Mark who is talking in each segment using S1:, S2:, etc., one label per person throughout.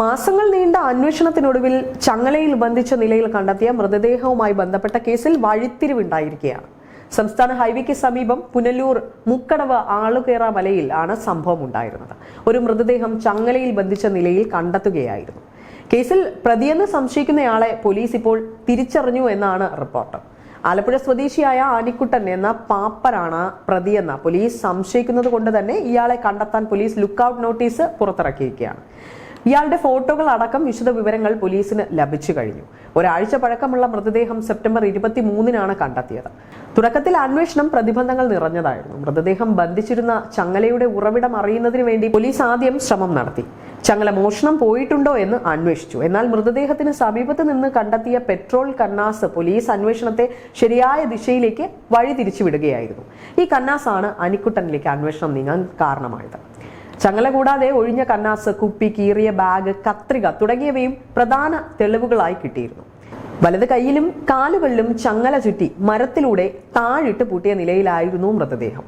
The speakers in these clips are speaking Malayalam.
S1: മാസങ്ങൾ നീണ്ട അന്വേഷണത്തിനൊടുവിൽ ചങ്ങലയിൽ ബന്ധിച്ച നിലയിൽ കണ്ടെത്തിയ മൃതദേഹവുമായി ബന്ധപ്പെട്ട കേസിൽ വഴിത്തിരിവുണ്ടായിരിക്കുകയാണ്. സംസ്ഥാന ഹൈവേക്ക് സമീപം പുനലൂർ മുക്കടവ് ആളുകേറ മലയിൽ ആണ് സംഭവം ഉണ്ടായിരുന്നത്. ഒരു മൃതദേഹം ചങ്ങലയിൽ ബന്ധിച്ച നിലയിൽ കണ്ടെത്തുകയായിരുന്നു. കേസിൽ പ്രതിയെന്ന് സംശയിക്കുന്നയാളെ പോലീസ് ഇപ്പോൾ തിരിച്ചറിഞ്ഞു എന്നാണ് റിപ്പോർട്ട്. ആലപ്പുഴ സ്വദേശിയായ ആനിക്കുട്ടൻ എന്ന പാപ്പരാണ് പ്രതിയെന്ന പോലീസ് സംശയിക്കുന്നത് കൊണ്ട് തന്നെ ഇയാളെ കണ്ടെത്താൻ പോലീസ് ലുക്കൌട്ട് നോട്ടീസ് പുറത്തിറക്കിയിരിക്കുകയാണ്. ഇയാളുടെ ഫോട്ടോകൾ അടക്കം വിശദ വിവരങ്ങൾ പോലീസിന് ലഭിച്ചു കഴിഞ്ഞു. ഒരാഴ്ച പഴക്കമുള്ള മൃതദേഹം സെപ്റ്റംബർ 23-നാണ് കണ്ടെത്തിയത്. തുടക്കത്തിൽ അന്വേഷണം പ്രതിബന്ധങ്ങൾ നിറഞ്ഞതായിരുന്നു. മൃതദേഹം ബന്ധിച്ചിരുന്ന ചങ്ങലയുടെ ഉറവിടം അറിയുന്നതിന് വേണ്ടി പോലീസ് ആദ്യം ശ്രമം നടത്തി. ചങ്ങല മോഷണം പോയിട്ടുണ്ടോ എന്ന് അന്വേഷിച്ചു. എന്നാൽ മൃതദേഹത്തിന് സമീപത്ത് നിന്ന് കണ്ടെത്തിയ പെട്രോൾ കന്നാസ് പോലീസ് അന്വേഷണത്തെ ശരിയായ ദിശയിലേക്ക് വഴി തിരിച്ചുവിടുകയായിരുന്നു. ഈ കന്നാസാണ് അനിക്കുട്ടനിലേക്ക് അന്വേഷണം നീങ്ങാൻ കാരണമായത്. ചങ്ങല കൂടാതെ ഒഴിഞ്ഞ കന്നാസ്, കുപ്പി, കീറിയ ബാഗ്, കത്രിക തുടങ്ങിയവയും പ്രധാന തെളിവുകളായി കിട്ടിയിരുന്നു. വലത് കൈയിലും കാലുകളിലും ചങ്ങല ചുറ്റി മരത്തിലൂടെ താഴിട്ട് പൂട്ടിയ നിലയിലായിരുന്നു മൃതദേഹം.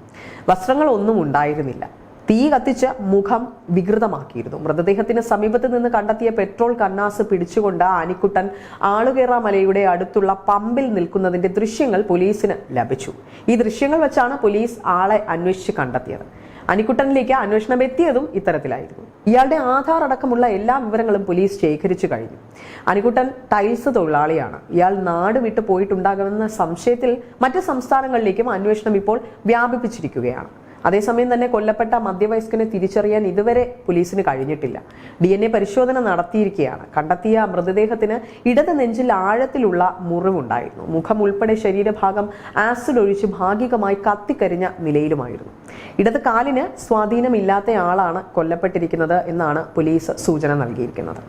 S1: വസ്ത്രങ്ങളൊന്നും ഉണ്ടായിരുന്നില്ല. തീ കത്തിച്ച് മുഖം വികൃതമാക്കിയിരുന്നു. മൃതദേഹത്തിന് സമീപത്ത് നിന്ന് കണ്ടെത്തിയ പെട്രോൾ കന്നാസ് പിടിച്ചുകൊണ്ട് ആനിക്കുട്ടൻ ആളുകേറ മലയുടെ അടുത്തുള്ള പമ്പിൽ നിൽക്കുന്നതിന്റെ ദൃശ്യങ്ങൾ പോലീസിന് ലഭിച്ചു. ഈ ദൃശ്യങ്ങൾ വെച്ചാണ് പോലീസ് ആളെ അന്വേഷിച്ച് കണ്ടെത്തിയത്. അനിക്കുട്ടനിലേക്ക് അന്വേഷണം എത്തിയതും ഇത്തരത്തിലായിരുന്നു. ഇയാളുടെ ആധാർ അടക്കമുള്ള എല്ലാ വിവരങ്ങളും പോലീസ് ശേഖരിച്ചു കഴിഞ്ഞു. അനിക്കുട്ടൻ ടൈൽസ് തൊഴിലാളിയാണ്. ഇയാൾ നാട് വിട്ടു പോയിട്ടുണ്ടാകുമെന്ന സംശയത്തിൽ മറ്റ് സംസ്ഥാനങ്ങളിലേക്കും അന്വേഷണം ഇപ്പോൾ വ്യാപിപ്പിച്ചിരിക്കുകയാണ്. അതേസമയം തന്നെ കൊല്ലപ്പെട്ട മധ്യവയസ്കനെ തിരിച്ചറിയാൻ ഇതുവരെ പോലീസിന് കഴിഞ്ഞിട്ടില്ല. DNA പരിശോധന നടത്തിയിരിക്കുകയാണ്. കണ്ടെത്തിയ മൃതദേഹത്തിന് ഇടത് നെഞ്ചിൽ ആഴത്തിലുള്ള മുറിവുണ്ടായിരുന്നു. മുഖം ഉൾപ്പെടെ ശരീരഭാഗം ആസിഡ് ഒഴിച്ച് ഭാഗികമായി കത്തിക്കരിഞ്ഞ നിലയിലുമായിരുന്നു. ഇടത് കാലിന് സ്വാധീനമില്ലാത്തയാളാണ് കൊല്ലപ്പെട്ടിരിക്കുന്നത് എന്നാണ് പോലീസ് സൂചന നൽകിയിരിക്കുന്നത്.